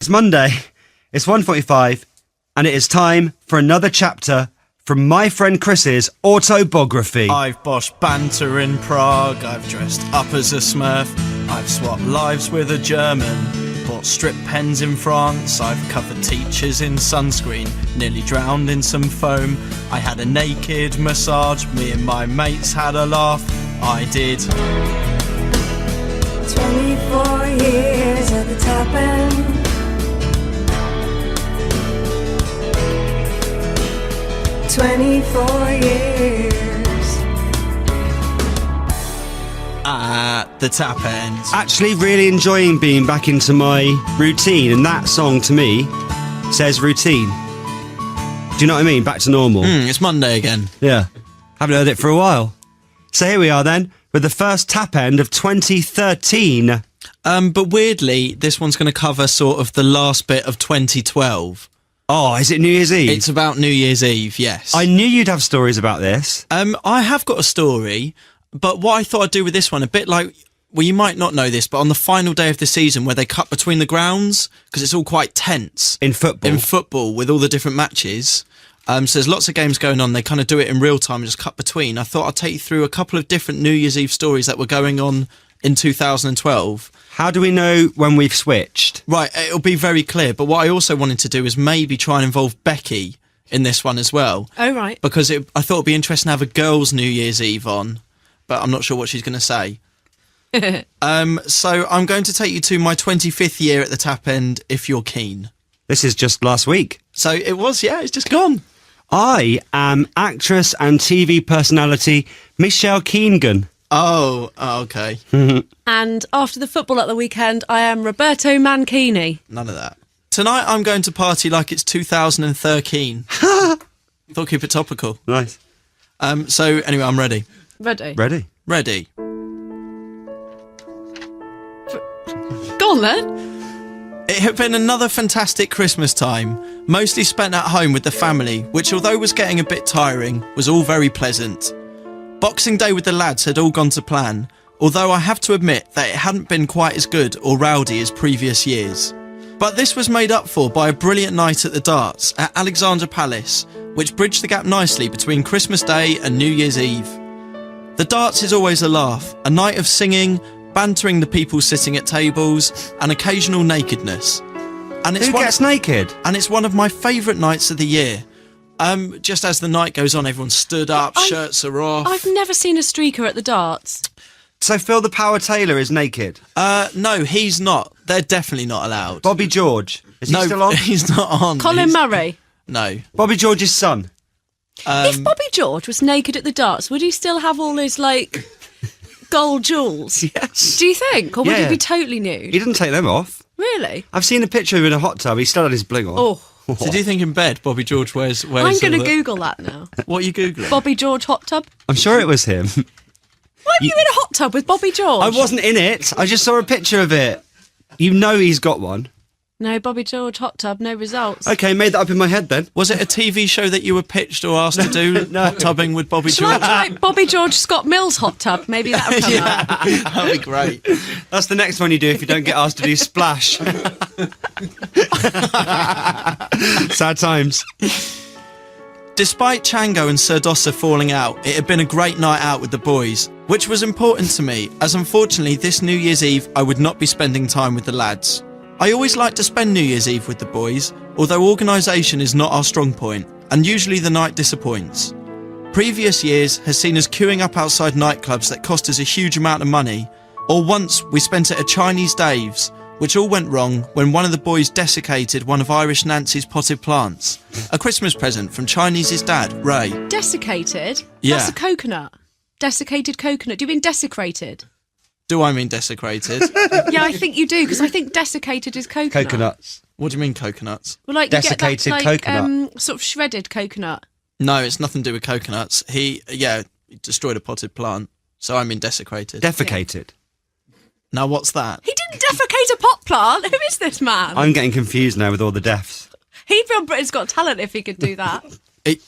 It's Monday, it's 1:45, and it is time for another chapter from my friend Chris's autobiography. I've boshed banter in Prague, I've dressed up as a Smurf, I've swapped lives with a German, bought strip pens in France, I've covered teachers in sunscreen, nearly drowned in some foam, I had a naked massage, me and my mates had a laugh, I did. 24 years at the top end. 24 years At the tap end. Actually really enjoying being back into my routine, and that song to me says routine. Do you know what I mean? Back to normal. It's Monday again. Yeah. Haven't heard it for a while. So here we are then, with the first tap end of 2013. But weirdly, this one's going to cover sort of the last bit of 2012. Oh, is it New Year's Eve? It's about New Year's Eve, yes. I knew you'd have stories about this. I have got a story, but what I thought I'd do with this one, a bit like, well, you might not know this, but on the final day of the season where they cut between the grounds, because it's all quite tense. In football? With all the different matches. So there's lots of games going on. They kind of do it in real time and just cut between. I thought I'd take you through a couple of different New Year's Eve stories that were going on in 2012. How do we know when we've switched? Right, it'll be very clear. But what I also wanted to do is maybe try and involve Becky in this one as well. Oh, right. Because I thought it'd be interesting to have a girls' New Year's Eve on, but I'm not sure what she's going to say. So I'm going to take you to my 25th year at the tap end, if you're keen. This is just last week. So it was, yeah, it's just gone. I am actress and TV personality Michelle Keegan. Oh, okay. And after the football at the weekend, I am Roberto Mancini. None of that. Tonight I'm going to party like it's 2013. Thought keep it topical. Nice. So anyway, I'm ready. Ready? Ready? Ready. Go on then. It had been another fantastic Christmas time, mostly spent at home with the family, which although was getting a bit tiring, was all very pleasant. Boxing Day with the lads had all gone to plan, although I have to admit that it hadn't been quite as good or rowdy as previous years. But this was made up for by a brilliant night at the darts at Alexandra Palace, which bridged the gap nicely between Christmas Day and New Year's Eve. The darts is always a laugh, a night of singing, bantering the people sitting at tables, and occasional nakedness. And it's Who gets naked? And it's one of my favourite nights of the year. Just as the night goes on, everyone stood up, shirts are off. I've never seen a streaker at the darts. So Phil the Power Taylor is naked? No, he's not. They're definitely not allowed. Bobby George? Is he still on? He's not on. Colin Murray. No. Bobby George's son? If Bobby George was naked at the darts, would he still have all his, gold jewels? Yes. Do you think? Or would Yeah. he be totally nude? He didn't take them off. Really? I've seen a picture of him in a hot tub. He's still had his bling on. Oh, So do you think in bed Bobby George wears I'm going to all the- Google that now. What are you Googling? Bobby George hot tub? I'm sure it was him. Why are you in a hot tub with Bobby George? I wasn't in it. I just saw a picture of it. You know he's got one. No, Bobby George hot tub, no results. Okay, made that up in my head then. Was it a TV show that you were pitched or asked to do? No. Tubbing with Bobby Shall I George? try Bobby George Scott Mills hot tub? Maybe that'll come up. That'd be great. That's the next one you do if you don't get asked to do Splash. Sad times. Despite Chango and Sir Dossa falling out, it had been a great night out with the boys, which was important to me, as unfortunately this New Year's Eve I would not be spending time with the lads. I always like to spend New Year's Eve with the boys, although organisation is not our strong point, and usually the night disappoints. Previous years has seen us queuing up outside nightclubs that cost us a huge amount of money, or once we spent it at Chinese Dave's, which all went wrong when one of the boys desiccated one of Irish Nancy's potted plants. A Christmas present from Chinese's dad, Ray. Desiccated? Yeah. That's a coconut. Desiccated coconut. Do you mean desecrated? Do I mean desecrated? Yeah, I think you do, because I think desiccated is coconut. Coconuts. What do you mean coconuts? Well, like Desiccated you get that, coconut. sort of shredded coconut. No, it's nothing to do with coconuts. He destroyed a potted plant. So I mean desecrated. Defecated. Now what's that? He didn't defecate a pot plant. Who is this man? I'm getting confused now with all the deaths. He'd be on Britain's Got Talent if he could do that.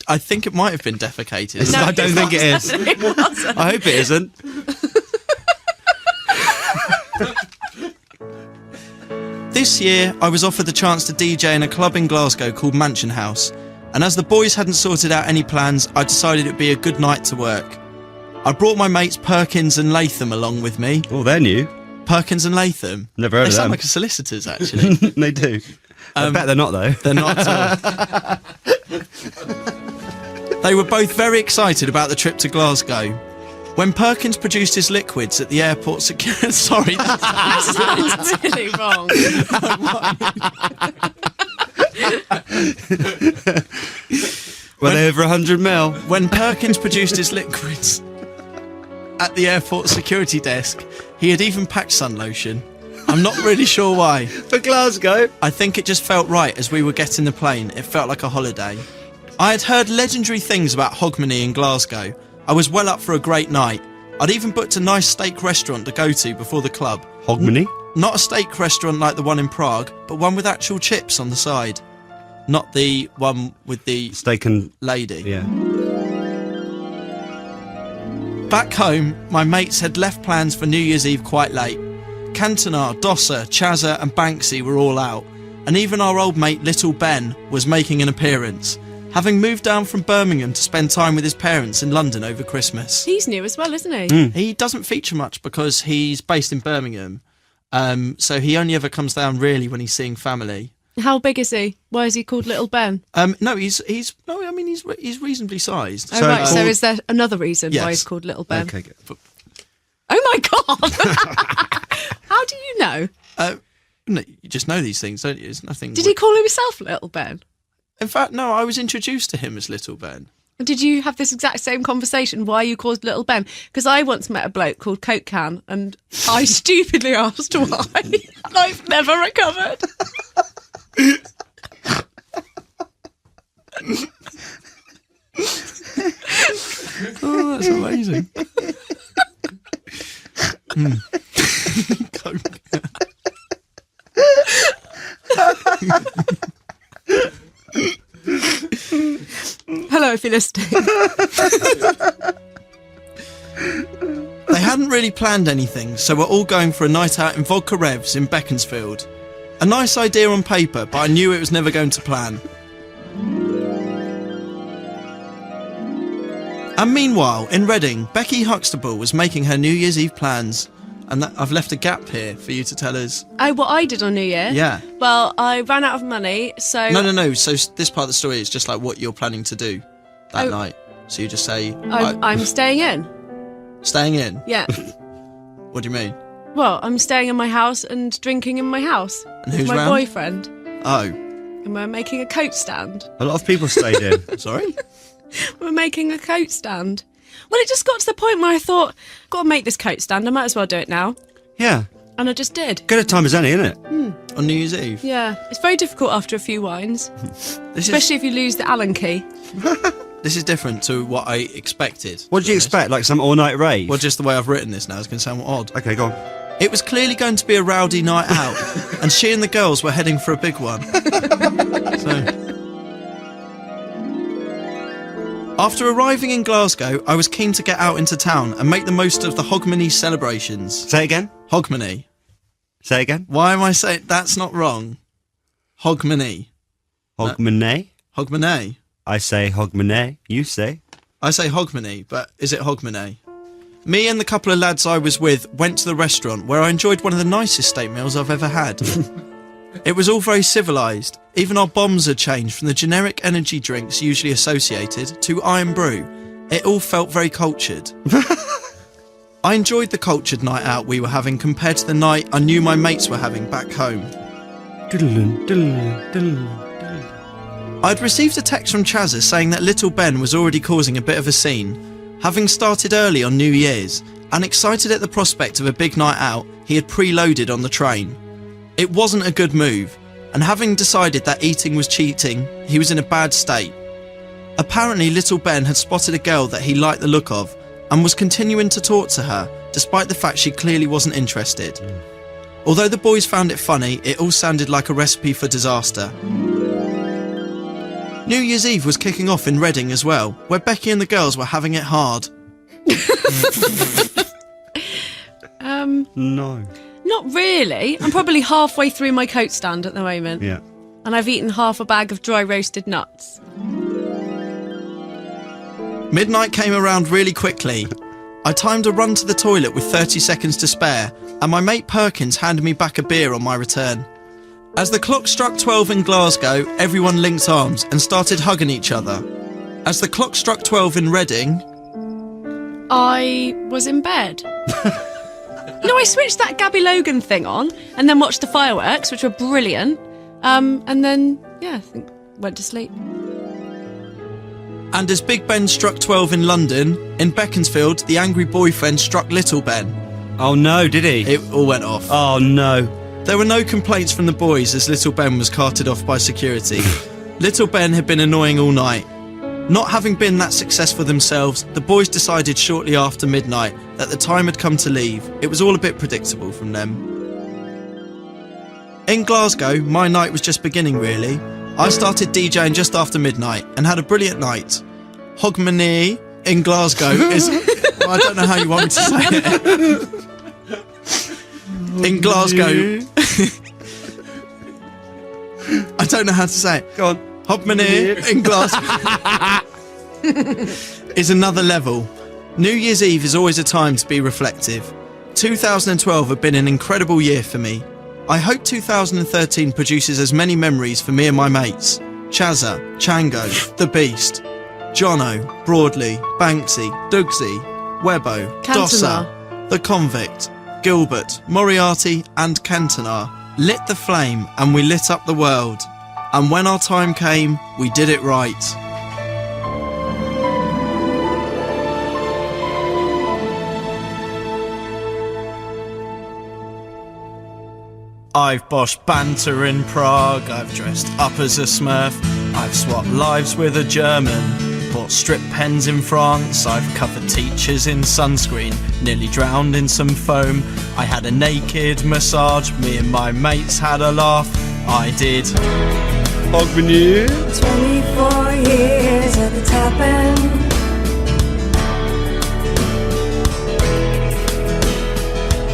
I think it might have been defecated. No, I don't think it is. It wasn't. I hope it isn't. This year, I was offered the chance to DJ in a club in Glasgow called Mansion House, and as the boys hadn't sorted out any plans, I decided it'd be a good night to work. I brought my mates Perkins and Latham along with me. Oh, they're new. Perkins and Latham? Never heard They of sound them. like a solicitors, actually. They do. I bet they're not, though. They're not at all. They were both very excited about the trip to Glasgow. When Perkins produced his liquids at the airport security... Sorry, That sounds really wrong. Were they over 100 mil? when Perkins produced his liquids at the airport security desk, he had even packed sun lotion. I'm not really sure why. For Glasgow? I think it just felt right as we were getting the plane. It felt like a holiday. I had heard legendary things about Hogmanay in Glasgow. I was well up for a great night. I'd even booked a nice steak restaurant to go to before the club. Hogmanay? Not a steak restaurant like the one in Prague, but one with actual chips on the side. Not the one with the Steak and... lady. Yeah. Back home, my mates had left plans for New Year's Eve quite late. Cantona, Dosser, Chazza and Banksy were all out, and even our old mate Little Ben was making an appearance, having moved down from Birmingham to spend time with his parents in London over Christmas. He's new as well, isn't he? He doesn't feature much because he's based in Birmingham, so he only ever comes down really when he's seeing family. How big is he? Why is he called Little Ben? No, he's reasonably sized. Oh, So right. So called- is there another reason why Yes. he's called Little Ben? Okay, good. Oh my God! How do you know? No, you just know these things, don't you? It's nothing. Did he call himself Little Ben? In fact, no. I was introduced to him as Little Ben. Did you have this exact same conversation? Why you called Little Ben? Because I once met a bloke called Coke Can, and I stupidly asked why, and I've never recovered. Oh, that's amazing. Hello, if you're listening. They hadn't really planned anything, so we're all going for a night out in Vodka Revs in Beaconsfield. A nice idea on paper, but I knew it was never going to plan. And meanwhile, in Reading, Becky Huxtable was making her New Year's Eve plans. And I've left a gap here for you to tell us. Oh, what I did on New Year? Yeah. Well, I ran out of money, so... No. So this part of the story is just like what you're planning to do that Oh. night. So you just say, I'm staying in. staying in. Yeah. What do you mean? Well, I'm staying in my house and drinking in my house. And who's with my round? boyfriend. Oh, And we're making a coat stand. A lot of people stayed in. sorry? We're making a coat stand. Well, it just got to the point where I thought, got to make this coat stand. I might as well do it now. Yeah. And I just did. Good a time as any, isn't it? On New Year's Eve? Yeah. It's very difficult after a few wines, This especially if you lose the Allen key. This is different to what I expected. What did you expect? Like some all-night rave? Well, just the way I've written this now is going to sound odd. Okay, go on. It was clearly going to be a rowdy night out, and she and the girls were heading for a big one. After arriving in Glasgow, I was keen to get out into town and make the most of the Hogmanay celebrations. Say it again. Hogmanay. Say it again. Why am I saying that's not wrong? Hogmanay. Hogmanay. Hogmanay. I say Hogmanay. You say. I say Hogmanay, but is it Hogmanay? Me and the couple of lads I was with went to the restaurant where I enjoyed one of the nicest steak meals I've ever had. It was all very civilised. Even our bombs had changed from the generic energy drinks usually associated to Iron Brew. It all felt very cultured. I enjoyed the cultured night out we were having compared to the night I knew my mates were having back home. I'd received a text from Chazza saying that little Ben was already causing a bit of a scene. Having started early on New Year's and excited at the prospect of a big night out, he had preloaded on the train. It wasn't a good move, and having decided that eating was cheating, he was in a bad state. Apparently little Ben had spotted a girl that he liked the look of and was continuing to talk to her, despite the fact she clearly wasn't interested. Although the boys found it funny, it all sounded like a recipe for disaster. New Year's Eve was kicking off in Reading as well, where Becky and the girls were having it hard. No. Not really. I'm probably halfway through my coat stand at the moment. Yeah. And I've eaten half a bag of dry roasted nuts. Midnight came around really quickly. I timed a run to the toilet with 30 seconds to spare, and my mate Perkins handed me back a beer on my return. As the clock struck 12 in Glasgow, everyone linked arms and started hugging each other. As the clock struck 12 in Reading, I was in bed. No, I switched that Gabby Logan thing on and then watched the fireworks, which were brilliant. And then, I think went to sleep. and as Big Ben struck 12 in London, in Beaconsfield, the angry boyfriend struck Little Ben. Oh no, did he? It all went off. Oh no. There were no complaints from the boys as Little Ben was carted off by security. Little Ben had been annoying all night. Not having been that successful themselves, the boys decided shortly after midnight that the time had come to leave. It was all a bit predictable from them. In Glasgow, my night was just beginning really. I started DJing just after midnight and had a brilliant night. Hogmanay in Glasgow is... well, I don't know how you want me to say it. In Glasgow... I don't know how to say it. Go on. Hogmanay in Glasgow is another level. New Year's Eve is always a time to be reflective. 2012 had been an incredible year for me. I hope 2013 produces as many memories for me and my mates. Chazza, Chango, The Beast, Jono, Broadley, Banksy, Dugsy, Webbo, Dosser, The Convict, Gilbert, Moriarty and Cantona lit the flame and we lit up the world. And when our time came, we did it right. I've boshed banter in Prague, I've dressed up as a Smurf, I've swapped lives with a German, bought strip pens in France, I've covered teachers in sunscreen, nearly drowned in some foam, I had a naked massage, me and my mates had a laugh, I did. Hogmanay. 24 years at the top end.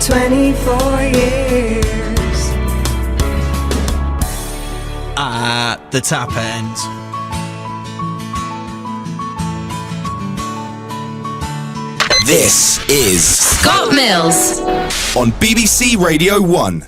$24 At the tap end. This is Scott Mills on BBC Radio 1.